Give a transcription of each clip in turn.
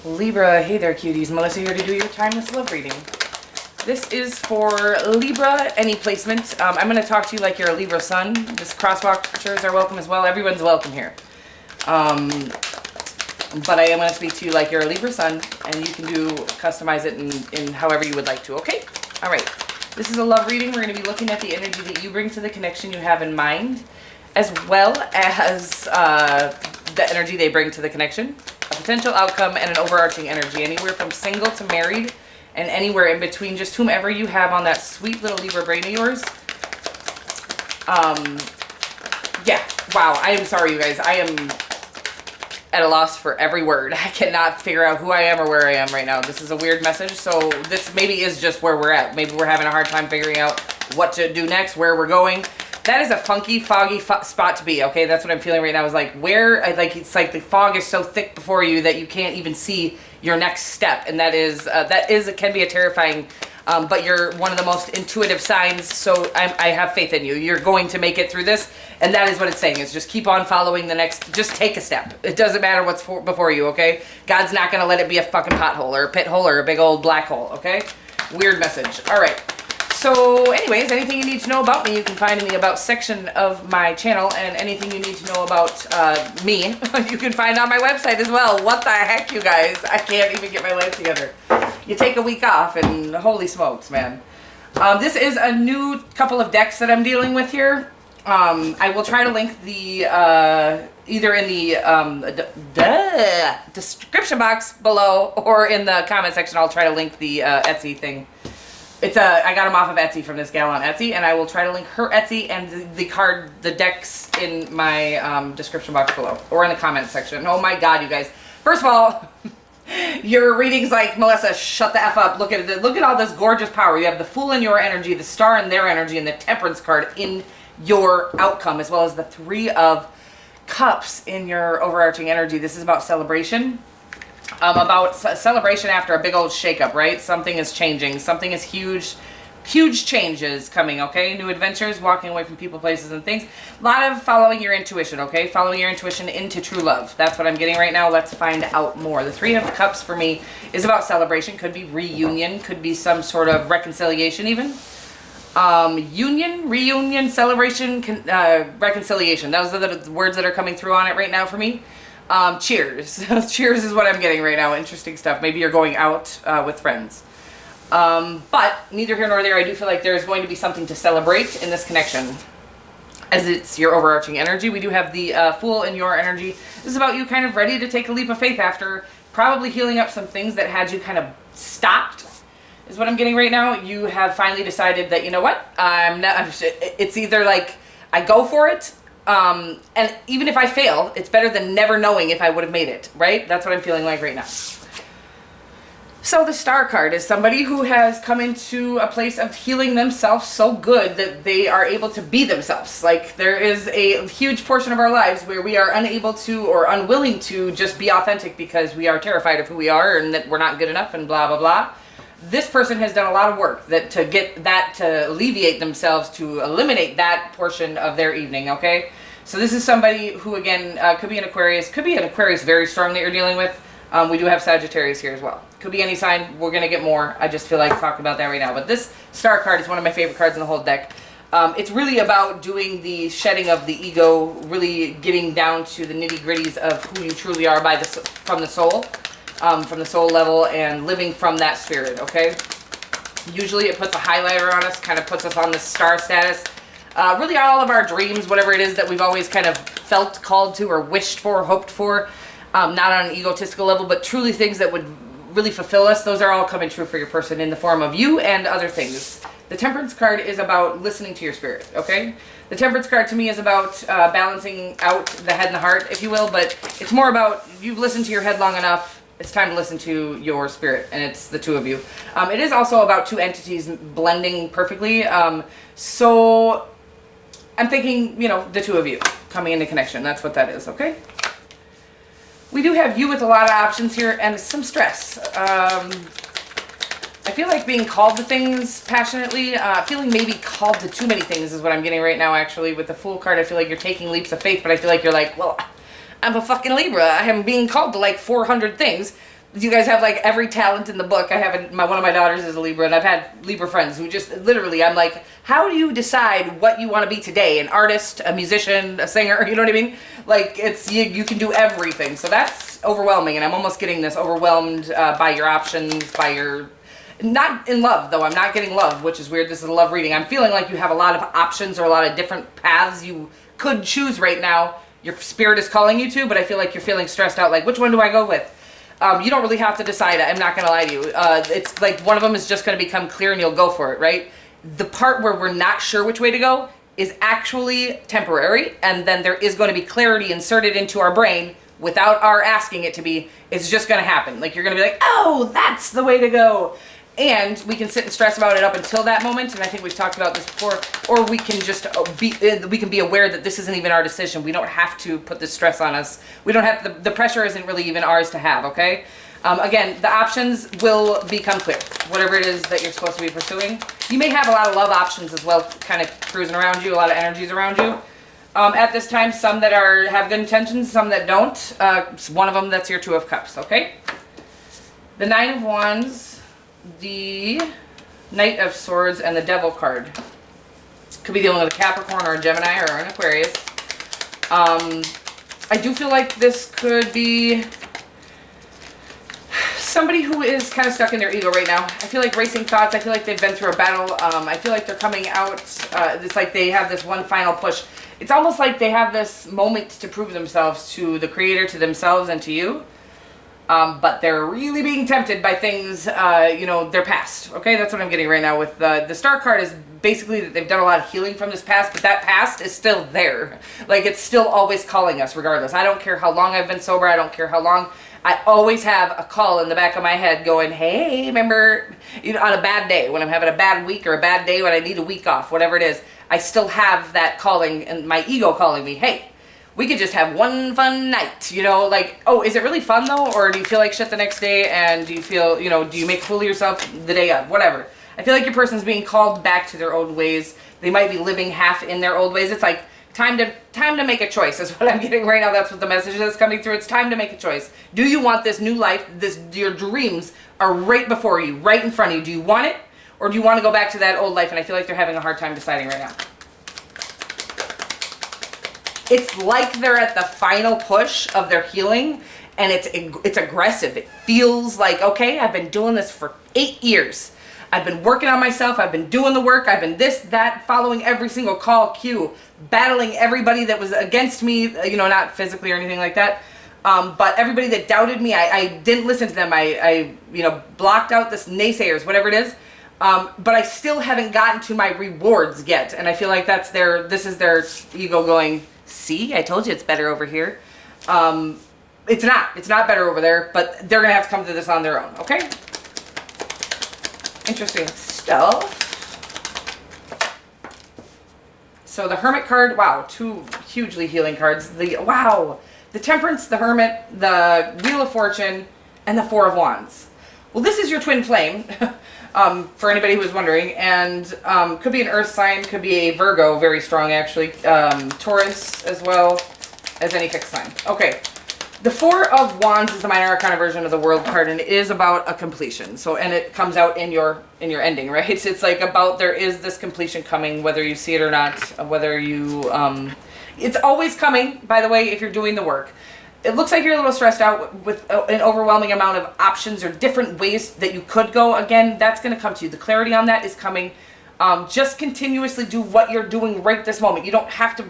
Libra, hey there cuties, Melissa here to do your timeless love reading. This is for Libra, any placement. I'm going to talk to you like you're a Libra sun. This crosswalkers are welcome as well. Everyone's welcome here. But I am going to speak to you like you're a Libra sun, and you can customize it in however you would like to, okay? All right. This is a love reading. We're going to be looking at the energy that you bring to the connection you have in mind, as well as the energy they bring to the connection, a potential outcome, and an overarching energy, anywhere from single to married, and anywhere in between, just whomever you have on that sweet little Libra brain of yours. Yeah, wow, I am sorry, you guys. I am at a loss for every word. I cannot figure out who I am or where I am right now. This is a weird message, so this maybe is just where we're at. Maybe we're having a hard time figuring out what to do next, where we're going. That is a funky, foggy spot to be, okay? That's what I'm feeling right now, is like it's like the fog is so thick before you that you can't even see your next step. And it can be a terrifying, but you're one of the most intuitive signs, so I have faith in you. You're going to make it through this, and that is what it's saying, is just keep on following the next, just take a step. It doesn't matter what's before you, okay? God's not gonna let it be a fucking pothole or a pit hole or a big old black hole, okay? Weird message. All right. So anyways, anything you need to know about me, you can find in the About section of my channel, and anything you need to know about me, you can find on my website as well. What the heck, you guys? I can't even get my life together. You take a week off, and holy smokes, man. This is a new couple of decks that I'm dealing with here. I will try to link the, either in the description box below, or in the comment section. I'll try to link the Etsy thing. I got them off of Etsy from this gal on Etsy, and I will try to link her Etsy and the decks in my description box below, or in the comment section. Oh my God, you guys. First of all, your reading's like, Melissa, shut the F up. Look at all this gorgeous power. You have the Fool in your energy, the Star in their energy, and the Temperance card in your outcome, as well as the Three of Cups in your overarching energy. This is about celebration. About celebration after a big old shakeup, right? Something is changing. Something is huge changes coming, okay? New adventures, walking away from people, places, and things. A lot of following your intuition, okay? Following your intuition into true love. That's what I'm getting right now. Let's find out more. The Three of Cups for me is about celebration. Could be reunion. Could be some sort of reconciliation even. Union, reunion, celebration, reconciliation. Those are the words that are coming through on it right now for me. Cheers. Cheers is what I'm getting right now. Interesting stuff. Maybe you're going out with friends. But neither here nor there, I do feel like there's going to be something to celebrate in this connection, as it's your overarching energy. We do have the Fool in your energy. This is about you kind of ready to take a leap of faith after probably healing up some things that had you kind of stopped, is what I'm getting right now. You have finally decided that, you know what, it's either like I go for it, and even if I fail, it's better than never knowing if I would have made it, right? That's what I'm feeling like right now. So the Star card is somebody who has come into a place of healing themselves so good that they are able to be themselves. Like, there is a huge portion of our lives where we are unable to or unwilling to just be authentic because we are terrified of who we are and that we're not good enough and blah, blah, blah. This person has done a lot of work to get that, to alleviate themselves, to eliminate that portion of their evening, okay? So this is somebody who, again, could be an Aquarius very strong that you're dealing with. We do have Sagittarius here as well. Could be any sign. We're going to get more. I just feel like talking about that right now. But this Star card is one of my favorite cards in the whole deck. It's really about doing the shedding of the ego, really getting down to the nitty-gritties of who you truly are from the soul level, and living from that spirit, okay? Usually it puts a highlighter on us, kind of puts us on the star status. Really all of our dreams, whatever it is that we've always kind of felt called to or wished for, hoped for, not on an egotistical level, but truly things that would really fulfill us, those are all coming true for your person in the form of you and other things. The Temperance card is about listening to your spirit, okay? The Temperance card to me is about balancing out the head and the heart, if you will, but it's more about you've listened to your head long enough. It's time to listen to your spirit, and it's the two of you. It is also about two entities blending perfectly. So I'm thinking, you know, the two of you coming into connection. That's what that is, okay? We do have you with a lot of options here and some stress. I feel like being called to things passionately, feeling maybe called to too many things is what I'm getting right now, actually. With the Fool card, I feel like you're taking leaps of faith, but I feel like you're like, well, I'm a fucking Libra. I am being called to like 400 things. You guys have like every talent in the book. I have one of my daughters is a Libra, and I've had Libra friends who just literally, I'm like, how do you decide what you want to be today? An artist, a musician, a singer, you know what I mean? Like it's, you can do everything. So that's overwhelming, and I'm almost getting this overwhelmed by your options, by your, not in love though. I'm not getting love, which is weird. This is a love reading. I'm feeling like you have a lot of options or a lot of different paths you could choose right now. Your spirit is calling you to, but I feel like you're feeling stressed out. Like, which one do I go with? You don't really have to decide. I'm not going to lie to you. It's like one of them is just going to become clear and you'll go for it, right? The part where we're not sure which way to go is actually temporary. And then there is going to be clarity inserted into our brain without our asking it to be. It's just going to happen. Like you're going to be like, oh, that's the way to go. And we can sit and stress about it up until that moment. And I think we've talked about this before. Or we can just be aware that this isn't even our decision. We don't have to put this stress on us. We don't have, the pressure isn't really even ours to have, okay? Again, the options will become clear. Whatever it is that you're supposed to be pursuing. You may have a lot of love options as well, kind of cruising around you, a lot of energies around you. At this time, some that have good intentions, some that don't. One of them, that's your Two of Cups, okay? The Nine of Wands, the Knight of Swords, and the Devil card. Could be dealing with a Capricorn or a Gemini or an Aquarius. I do feel like this could be somebody who is kind of stuck in their ego right now. I feel like racing thoughts. I feel like they've been through a battle. I feel like they're coming out. It's like they have this one final push. It's almost like they have this moment to prove themselves to the Creator, to themselves, and to you. But they're really being tempted by things, you know, their past. Okay, that's what I'm getting right now with the Star card is basically that they've done a lot of healing from this past, but that past is still there. Like, it's still always calling us regardless. I don't care how long I've been sober. I don't care how long. I always have a call in the back of my head going, hey, remember, you know, on a bad day, when I'm having a bad week or a bad day when I need a week off, whatever it is, I still have that calling and my ego calling me, hey, we could just have one fun night, you know, like, oh, is it really fun though? Or do you feel like shit the next day? And do you feel, you know, do you make a fool of yourself the day of? Whatever. I feel like your person's being called back to their old ways. They might be living half in their old ways. It's like time to make a choice is what I'm getting right now. That's what the message is coming through. It's time to make a choice. Do you want this new life? Your dreams are right before you, right in front of you. Do you want it? Or do you want to go back to that old life? And I feel like they're having a hard time deciding right now. It's like they're at the final push of their healing, and it's aggressive. It feels like, okay, I've been doing this for 8 years. I've been working on myself. I've been doing the work. I've been this, that, following every single call, cue, battling everybody that was against me, you know, not physically or anything like that. But everybody that doubted me, I didn't listen to them. I you know, blocked out this naysayers, whatever it is. But I still haven't gotten to my rewards yet. And I feel like this is their ego going, see, I told you it's better over here. It's not better over there, but they're gonna have to come to this on their own, okay? Interesting stuff. So the Hermit card, wow, 2 hugely healing cards. The Temperance, the Hermit, the Wheel of Fortune, and the Four of Wands. Well, this is your twin flame, for anybody who was wondering, and could be an earth sign, could be a Virgo, very strong actually, Taurus as well as any fixed sign. Okay, the Four of Wands is the minor arcana version of the World card, and it is about a completion. So, and it comes out in your ending, right? It's like about there is this completion coming, whether you see it or not, whether you, it's always coming, by the way, if you're doing the work. It looks like you're a little stressed out with an overwhelming amount of options or different ways that you could go. Again, that's going to come to you. The clarity on that is coming. Just continuously do what you're doing right this moment. You don't have to...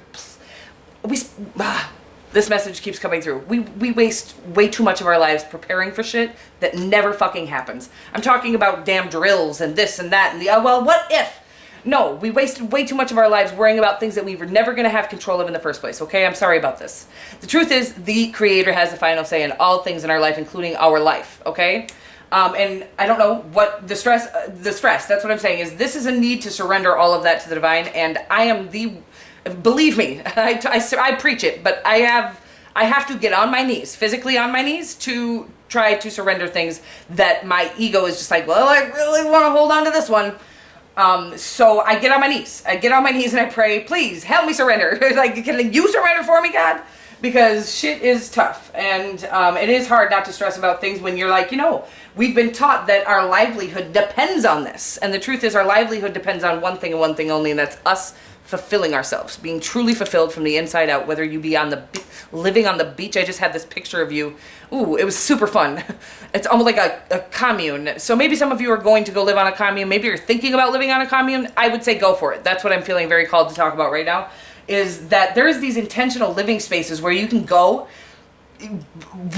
This message keeps coming through. We waste way too much of our lives preparing for shit that never fucking happens. I'm talking about damn drills and this and that and the, oh, well, what if? No, we wasted way too much of our lives worrying about things that we were never going to have control of in the first place, okay? I'm sorry about this. The truth is, the Creator has the final say in all things in our life, including our life, okay? And I don't know what the stress, that's what I'm saying, is this is a need to surrender all of that to the divine, and I am believe me, I preach it, but I have to get on my knees, physically on my knees, to try to surrender things that my ego is just like, well, I really want to hold on to this one. So I get on my knees. I get on my knees and I pray, please help me surrender. Like, can you surrender for me, God? because shit is tough, and it is hard not to stress about things when you're like, we've been taught that our livelihood depends on this, and the truth is our livelihood depends on one thing and one thing only, and that's us fulfilling ourselves, being truly fulfilled from the inside out, whether you be living on the beach. I just had this picture of you. Ooh, it was super fun. It's almost like a commune. So maybe some of you are going to go live on a commune. Maybe you're thinking about living on a commune. I would say go for it. That's what I'm feeling very called to talk about right now, is that there's these intentional living spaces where you can go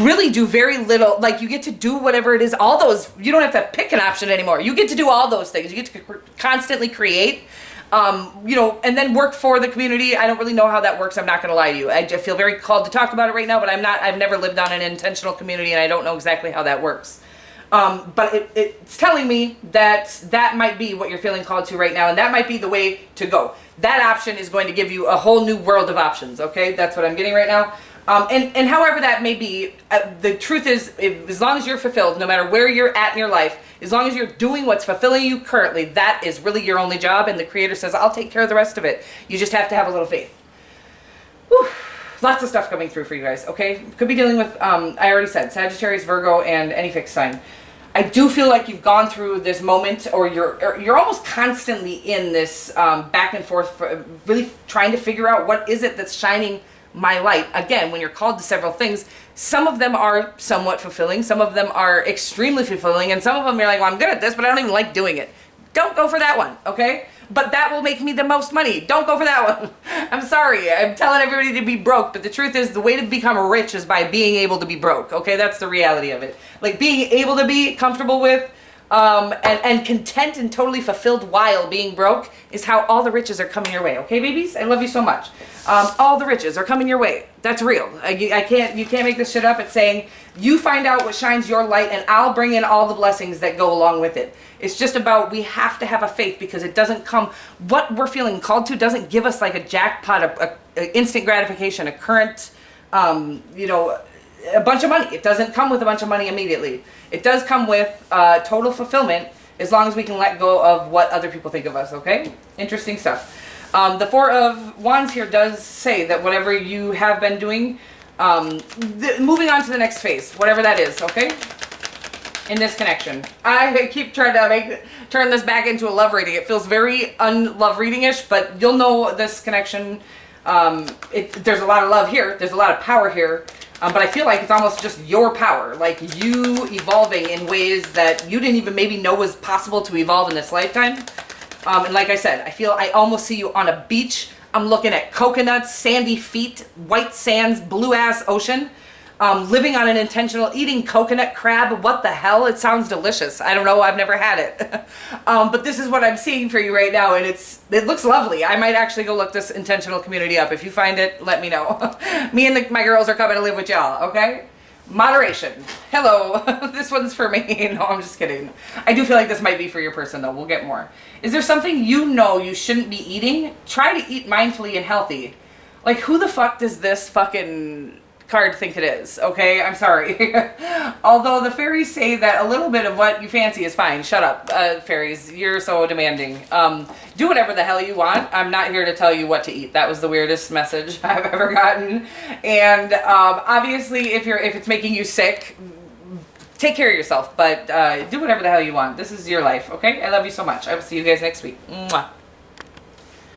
really do very little, like you get to do whatever it is, all those, you don't have to pick an option anymore. You get to do all those things. You get to constantly create, and then work for the community. I don't really know how that works. I'm not going to lie to you. I feel very called to talk about it right now, but I've never lived on an intentional community, and I don't know exactly how that works. But it's telling me that might be what you're feeling called to right now, and that might be the way to go. That option is going to give you a whole new world of options, okay? That's what I'm getting right now. And however that may be, the truth is, as long as you're fulfilled, no matter where you're at in your life, as long as you're doing what's fulfilling you currently, that is really your only job, and the Creator says, I'll take care of the rest of it. You just have to have a little faith. Whew. Lots of stuff coming through for you guys, okay? Could be dealing with, I already said, Sagittarius, Virgo, and any fixed sign. I do feel like you've gone through this moment, or you're almost constantly in this back and forth, really trying to figure out what is it that's shining my light. Again, when you're called to several things, some of them are somewhat fulfilling, some of them are extremely fulfilling, and some of them you're like, well, I'm good at this, but I don't even like doing it. Don't go for that one, okay? But that will make me the most money. Don't go for that one. I'm sorry. I'm telling everybody to be broke, but the truth is the way to become rich is by being able to be broke, okay? That's the reality of it. Like being able to be comfortable with and content and totally fulfilled while being broke is how all the riches are coming your way, okay, babies? I love you so much. All the riches are coming your way. That's real. You can't make this shit up. It's saying you find out what shines your light, and I'll bring in all the blessings that go along with it. It's just about, we have to have a faith, because it doesn't come, what we're feeling called to doesn't give us like a jackpot, a instant gratification, a current, a bunch of money. It doesn't come with a bunch of money immediately. It does come with total fulfillment, as long as we can let go of what other people think of us, okay? Interesting stuff. The Four of Wands here does say that whatever you have been doing, moving on to the next phase, whatever that is, okay? In this connection. I keep trying to turn this back into a love reading. It feels very unlove reading-ish, but you'll know this connection. There's a lot of love here. There's a lot of power here. But I feel like it's almost just your power, like you evolving in ways that you didn't even maybe know was possible to evolve in this lifetime. And like I said, I almost see you on a beach. I'm looking at coconuts, sandy feet, white sands, blue-ass ocean. Living on an intentional, eating coconut crab. What the hell? It sounds delicious. I don't know. I've never had it. But this is what I'm seeing for you right now, and it looks lovely. I might actually go look this intentional community up. If you find it, let me know. Me and my girls are coming to live with y'all, okay? Moderation. Hello. This one's for me. No, I'm just kidding. I do feel like this might be for your person, though. We'll get more. Is there something you know you shouldn't be eating? Try to eat mindfully and healthy. Like, who the fuck does this fucking card think it is, okay? I'm sorry. Although the fairies say that a little bit of what you fancy is fine. Shut up, fairies. You're so demanding. Do whatever the hell you want. I'm not here to tell you what to eat. That was the weirdest message I've ever gotten. And obviously, if it's making you sick, take care of yourself. But do whatever the hell you want. This is your life, okay? I love you so much. I will see you guys next week. Mwah.